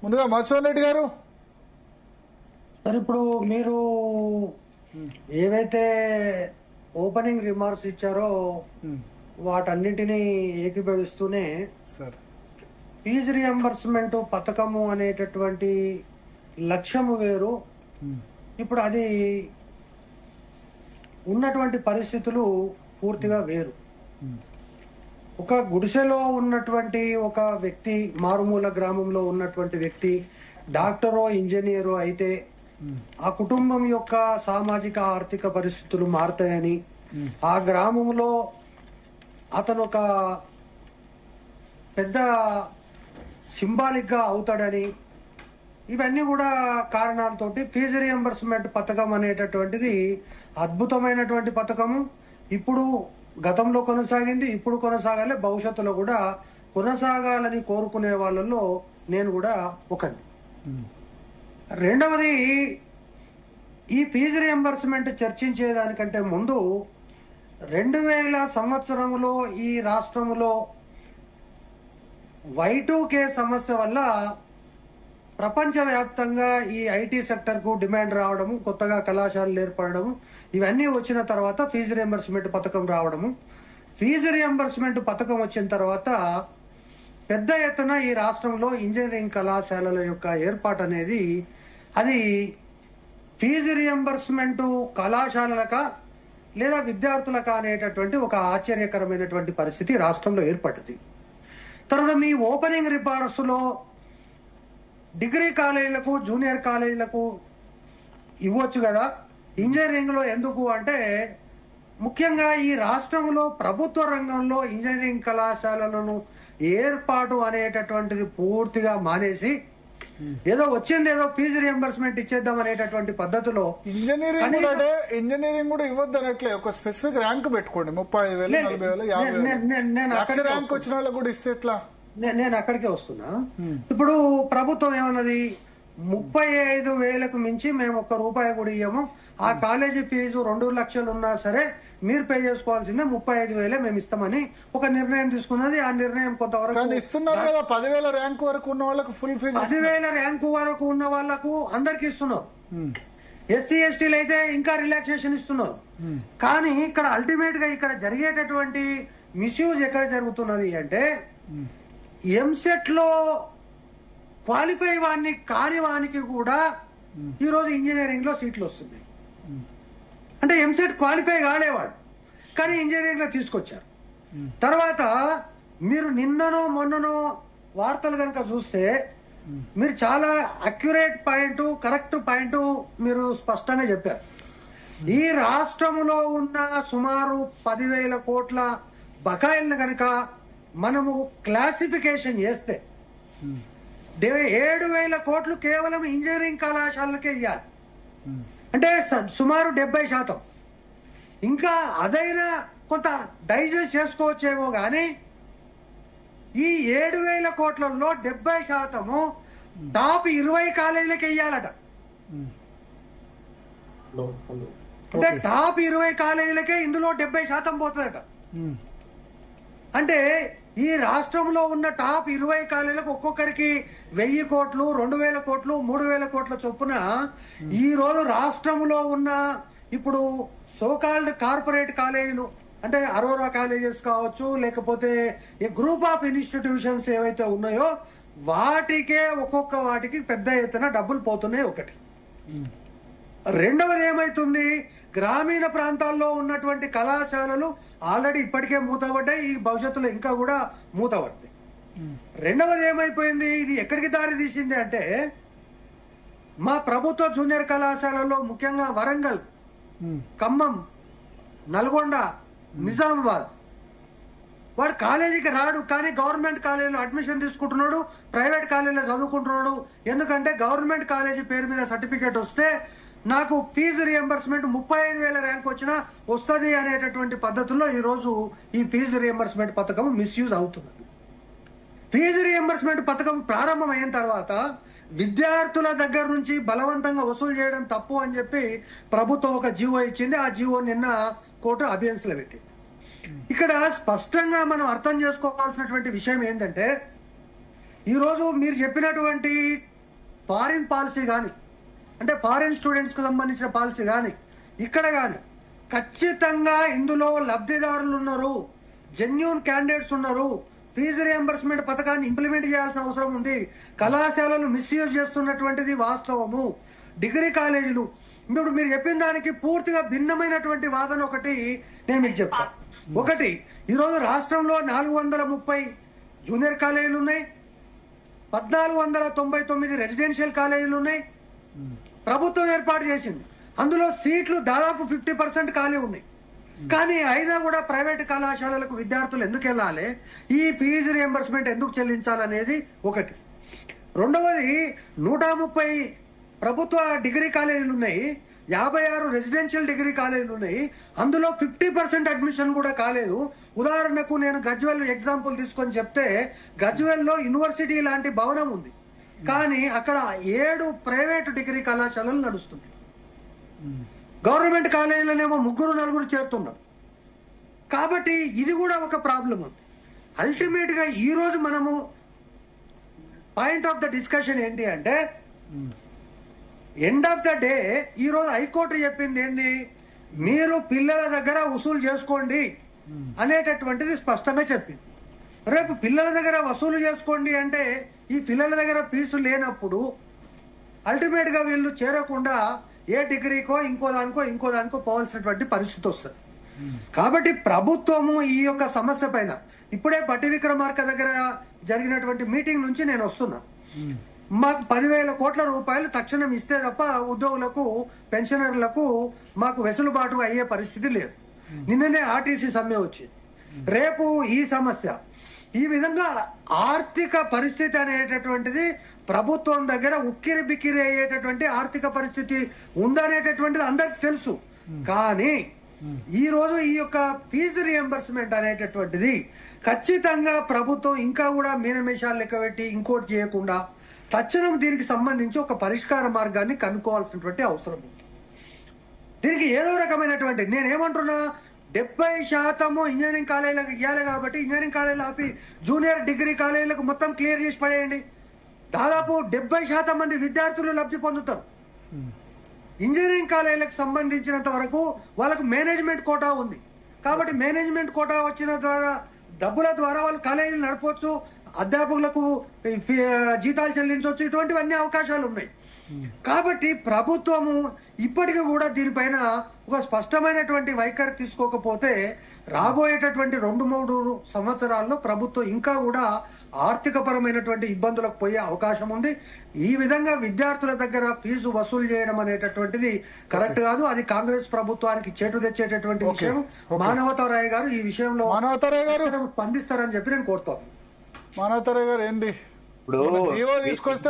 ముందుగా మధుసూదన్ రెడ్డి గారు, సార్ ఇప్పుడు మీరు ఏవైతే ఓపెనింగ్ రిమార్క్స్ ఇచ్చారో వాటన్నింటినీ ఏకీభవిస్తూనే సార్ ఫీజు రియంబర్స్మెంట్ పథకము అనేటటువంటి లక్ష్యము వేరు. ఇప్పుడు అది ఉన్నటువంటి పరిస్థితులు పూర్తిగా వేరు. ఒక గుడిసెలో ఉన్నటువంటి ఒక వ్యక్తి, మారుమూల గ్రామంలో ఉన్నటువంటి వ్యక్తి డాక్టరో ఇంజనీరో అయితే ఆ కుటుంబం యొక్క సామాజిక ఆర్థిక పరిస్థితులు మారుతాయని, ఆ గ్రామంలో అతను ఒక పెద్ద సింబాలిక్ గా అవుతాడని, ఇవన్నీ కూడా కారణాలతోటి ఫీజు రియంబర్స్మెంట్ పథకం అనేటటువంటిది అద్భుతమైనటువంటి పథకము. ఇప్పుడు గతంలో కొనసాగింది, ఇప్పుడు కొనసాగాలి, భవిష్యత్తులో కూడా కొనసాగాలని కోరుకునే వాళ్ళలో నేను కూడా ఒకటి. రెండవది, ఈ ఫీజు రియంబర్స్మెంట్ చర్చించేదానికంటే ముందు 2000 సంవత్సరంలో ఈ రాష్ట్రంలో Y2K సమస్య వల్ల ప్రపంచవ్యాప్తంగా ఈ ఐటీ సెక్టర్ కు డిమాండ్ రావడము, కొత్తగా కళాశాలలు ఏర్పడము, ఇవన్నీ వచ్చిన తర్వాత ఫీజు రియంబర్స్మెంట్ పథకం రావడము. ఫీజు రియంబర్స్మెంట్ పథకం వచ్చిన తర్వాత పెద్ద ఎత్తున ఈ రాష్ట్రంలో ఇంజనీరింగ్ కళాశాలల యొక్క ఏర్పాటు అనేది, అది ఫీజు రియంబర్స్మెంట్ కళాశాలలక లేదా విద్యార్థులక అనేటటువంటి ఒక ఆశ్చర్యకరమైనటువంటి పరిస్థితి రాష్ట్రంలో ఏర్పడింది. తర్వాత మీ ఓపెనింగ్ రిమార్క్స్ లో డిగ్రీ కాలేజీలకు, జూనియర్ కాలేజీలకు ఇవ్వచ్చు కదా, ఇంజనీరింగ్ లో ఎందుకు అంటే, ముఖ్యంగా ఈ రాష్ట్రంలో ప్రభుత్వ రంగంలో ఇంజనీరింగ్ కళాశాలలను ఏర్పాటు అనేటటువంటిది పూర్తిగా మానేసి ఏదో వచ్చింది ఏదో ఫీజు రియంబర్స్మెంట్ ఇచ్చేద్దాం అనేటటువంటి పద్ధతిలో ఇంజనీరింగ్ కూడా ఇవ్వద్దు అనట్లే. ఒక స్పెసిఫిక్ ర్యాంక్ పెట్టుకోండి, 35,000, 40,000, 50,000 ర్యాంక్ వచ్చిన వాళ్ళకి కూడా ఇస్తే ఎట్లా? నేను అక్కడికే వస్తున్నా. ఇప్పుడు ప్రభుత్వం ఏమన్నది, 35,000కు మించి మేము ₹1 కూడా ఇయ్యము, ఆ కాలేజీ ఫీజు 2 లక్షలు ఉన్నా సరే మీరు పే చేసుకోవాల్సిందే, 35,000 మేము ఇస్తామని ఒక నిర్ణయం తీసుకున్నది. ఆ నిర్ణయం కొంతవరకు ఇస్తున్నారు కదా. 10,000 ర్యాంక్ వరకు ఉన్న వాళ్ళకు ఫుల్ ఫీజు, 10,000 ర్యాంకు వరకు ఉన్న వాళ్ళకు అందరికి ఇస్తున్నారు. ఎస్సీ ఎస్టీలు అయితే ఇంకా రిలాక్సేషన్ ఇస్తున్నారు. కానీ ఇక్కడ అల్టిమేట్ గా ఇక్కడ జరిగేటటువంటి మిస్యూజ్ ఎక్కడ జరుగుతున్నది అంటే, ఎంసెట్ లో క్వాలిఫై వాడిని కాని వానికి కూడా ఈరోజు ఇంజనీరింగ్ లో సీట్లు వస్తున్నాయి. అంటే ఎంసెట్ క్వాలిఫై కాలేవాడు కానీ ఇంజనీరింగ్ లో తీసుకొచ్చారు. తర్వాత మీరు నిన్ననో మొన్ననో వార్తలు కనుక చూస్తే మీరు చాలా అక్యురేట్ పాయింట్, కరెక్ట్ పాయింట్ మీరు స్పష్టంగా చెప్పారు. ఈ రాష్ట్రంలో ఉన్న సుమారు 10,000 కోట్ల బకాయిలను కనుక మనము క్లాసిఫికేషన్ చేస్తే 7,000 కోట్లు కేవలం ఇంజనీరింగ్ కళాశాలకే ఇవ్వాలి. అంటే సుమారు 70%. ఇంకా అదైనా కొంత డైజెస్ట్ చేసుకోవచ్చేమో గాని ఈ 7,000 కోట్లలో 70% టాప్ 20 కాలేజీలకి ఇయ్యాలట. అంటే టాప్ 20 కాలేజీలకే ఇందులో 70% పోతుందట. అంటే ఈ రాష్ట్రంలో ఉన్న టాప్ 20 కాలేజీలకు ఒక్కొక్కరికి 1,000 కోట్లు, 2,000 కోట్లు, 3,000 కోట్ల చొప్పున ఈ రోజు రాష్ట్రంలో ఉన్న ఇప్పుడు సోకాల్డ్ కార్పొరేట్ కాలేజీలు, అంటే అరోరా కాలేజెస్ కావచ్చు, లేకపోతే ఈ గ్రూప్ ఆఫ్ ఇన్స్టిట్యూషన్స్ ఏవైతే ఉన్నాయో వాటికే ఒక్కొక్క వాటికి పెద్ద ఎత్తున డబ్బులు పోతున్నాయి. ఒకటి. రెండవది ఏమైతుంది, గ్రామీణ ప్రాంతాల్లో ఉన్నటువంటి కళాశాలలు ఆల్రెడీ ఇప్పటికే మూతపడ్డాయి, ఈ భవిష్యత్తులో ఇంకా కూడా మూతపడతాయి. రెండవది ఏమైపోయింది, ఇది ఎక్కడికి దారి తీసింది అంటే, మా ప్రభుత్వ జూనియర్ కళాశాలలో ముఖ్యంగా వరంగల్, ఖమ్మం, నల్గొండ, నిజామాబాద్, వాడు కాలేజీకి రాడు కానీ గవర్నమెంట్ కాలేజీలో అడ్మిషన్ తీసుకుంటున్నాడు, ప్రైవేట్ కాలేజీలో చదువుకుంటున్నాడు. ఎందుకంటే గవర్నమెంట్ కాలేజీ పేరు మీద సర్టిఫికేట్ వస్తే నాకు ఫీజు రియంబర్స్మెంట్ 35,000 ర్యాంక్ వచ్చినా వస్తుంది అనేటటువంటి పద్ధతుల్లో ఈ రోజు ఈ ఫీజు రియంబర్స్మెంట్ పథకం మిస్యూజ్ అవుతుంది. ఫీజు రియంబర్స్మెంట్ పథకం ప్రారంభమైన తర్వాత విద్యార్థుల దగ్గర నుంచి బలవంతంగా వసూలు చేయడం తప్పు అని చెప్పి ప్రభుత్వం ఒక జీవో ఇచ్చింది. ఆ జీవో నిన్న కోర్టు అబియన్స్ లో పెట్టింది. ఇక్కడ స్పష్టంగా మనం అర్థం చేసుకోవాల్సినటువంటి విషయం ఏంటంటే, ఈరోజు మీరు చెప్పినటువంటి ఫారిన్ పాలసీ కానీ అంటే ఫారిన్ స్టూడెంట్స్ కు సంబంధించిన పాలసీ కానీ ఇక్కడ కానీ ఖచ్చితంగా ఇందులో లబ్ధిదారులు ఉన్నారు, జెన్యూన్ క్యాండిడేట్స్ ఉన్నారు. ఫీజు రియంబర్స్మెంట్ పథకాన్ని ఇంప్లిమెంట్ చేయాల్సిన అవసరం ఉంది. కళాశాలలు మిస్యూజ్ చేస్తున్నటువంటిది వాస్తవము. డిగ్రీ కాలేజీలు ఇప్పుడు మీరు చెప్పిన దానికి పూర్తిగా భిన్నమైనటువంటి వాదన ఒకటి నేను మీకు చెప్తాను. ఒకటి, ఈరోజు రాష్ట్రంలో 430 జూనియర్ కాలేజీలు ఉన్నాయి, 1499 రెసిడెన్షియల్ కాలేజీలు ఉన్నాయి. ప్రభుత్వం ఏర్పాటు చేసింది, అందులో సీట్లు దాదాపు 50% ఖాళీ ఉన్నాయి. కానీ అయినా కూడా ప్రైవేట్ కళాశాలలకు విద్యార్థులు ఎందుకు వెళ్ళాలి, ఈ ఫీజు రియంబర్స్మెంట్ ఎందుకు చెల్లించాలనేది ఒకటి. రెండవది, 130 ప్రభుత్వ డిగ్రీ కాలేజీలు ఉన్నాయి, 56 రెసిడెన్షియల్ డిగ్రీ కాలేజీలు ఉన్నాయి, అందులో 50% అడ్మిషన్ కూడా కాలేదు. ఉదాహరణకు నేను గజ్వెల్ ఎగ్జాంపుల్ తీసుకొని చెప్తే, గజ్వెల్లో యూనివర్సిటీ లాంటి భవనం ఉంది, కానీ అక్కడ 7 ప్రైవేటు డిగ్రీ కళాశాలలు నడుస్తుంది. గవర్నమెంట్ కాలేజీలోనేమో 3-4 చేరుతున్నారు. కాబట్టి ఇది కూడా ఒక ప్రాబ్లం ఉంది. అల్టిమేట్ గా ఈ రోజు మనము పాయింట్ ఆఫ్ ద డిస్కషన్ ఏంటి అంటే, ఎండ్ ఆఫ్ ద డే ఈ రోజు హైకోర్టు చెప్పింది ఏంటి, మీరు పిల్లల దగ్గర వసూలు చేసుకోండి అనేటటువంటిది స్పష్టంగా చెప్పింది. రేపు పిల్లల దగ్గర వసూలు చేసుకోండి అంటే ఈ పిల్లల దగ్గర ఫీజు లేనప్పుడు అల్టిమేట్ గా వీళ్ళు చేరకుండా ఏ డిగ్రీకో ఇంకో దానికో పోవాల్సినటువంటి పరిస్థితి వస్తుంది. కాబట్టి ప్రభుత్వము ఈ యొక్క సమస్య పైన ఇప్పుడే బట్టి విక్రమార్క దగ్గర జరిగినటువంటి మీటింగ్ నుంచి నేను వస్తున్నా. మాకు 10,000 కోట్ల రూపాయలు తక్షణం ఇస్తే తప్ప ఉద్యోగులకు పెన్షనర్లకు మాకు వెసులుబాటు అయ్యే పరిస్థితి లేదు. నిన్ననే ఆర్టీసీ సమ్మె వచ్చింది, రేపు ఈ సమస్య. ఈ విధంగా ఆర్థిక పరిస్థితి అనేటటువంటిది ప్రభుత్వం దగ్గర ఉక్కిరి బిక్కిరి అయ్యేటటువంటి ఆర్థిక పరిస్థితి ఉందనేటటువంటిది అందరికి తెలుసు. కానీ ఈ రోజు ఈ యొక్క ఫీజు రియంబర్స్మెంట్ అనేటటువంటిది ఖచ్చితంగా ప్రభుత్వం ఇంకా కూడా మీనమేషాలు లెక్క పెట్టి ఇంకోటి చేయకుండా తక్షణం దీనికి సంబంధించి ఒక పరిష్కార మార్గాన్ని కనుక్కోవాల్సినటువంటి అవసరం ఉంది. దీనికి ఏదో రకమైనటువంటి నేనేమంటున్నా, 70% ఇంజనీరింగ్ కాలేజీలకు ఇవ్వాలి కాబట్టి ఇంజనీరింగ్ కాలేజీలు ఆపి జూనియర్ డిగ్రీ కాలేజీలకు మొత్తం క్లియర్ చేసి పడేయండి. దాదాపు 70% మంది విద్యార్థులు లబ్ధి పొందుతారు. ఇంజనీరింగ్ కాలేజీలకు సంబంధించినంత వరకు వాళ్ళకు మేనేజ్మెంట్ కోటా ఉంది కాబట్టి మేనేజ్మెంట్ కోటా వచ్చిన ద్వారా డబ్బుల ద్వారా వాళ్ళు కాలేజీలు నడపవచ్చు, అధ్యాపకులకు జీతాలు చెల్లించవచ్చు, ఇటువంటివన్నీ అవకాశాలు ఉన్నాయి. కాబట్టి ప్రభుత్వము ఇప్పటికీ కూడా దీనిపైన ఒక స్పష్టమైనటువంటి వైఖరి తీసుకోకపోతే రాబోయేటటువంటి 2-3 సంవత్సరాల్లో ప్రభుత్వం ఇంకా కూడా ఆర్థిక పరమైనటువంటి ఇబ్బందులకు పోయే అవకాశం ఉంది. ఈ విధంగా విద్యార్థుల దగ్గర ఫీజు వసూలు చేయడం అనేటటువంటిది కరెక్ట్ కాదు. అది కాంగ్రెస్ ప్రభుత్వానికి చేటు తెచ్చేటటువంటి విషయం. మానవతారాయ్ గారు ఈ విషయంలో స్పందిస్తారని చెప్పి నేను కోరుతాను. మానవతారాయ్ గారు ఏంది ఇప్పుడు జీవో తీసుకొస్తే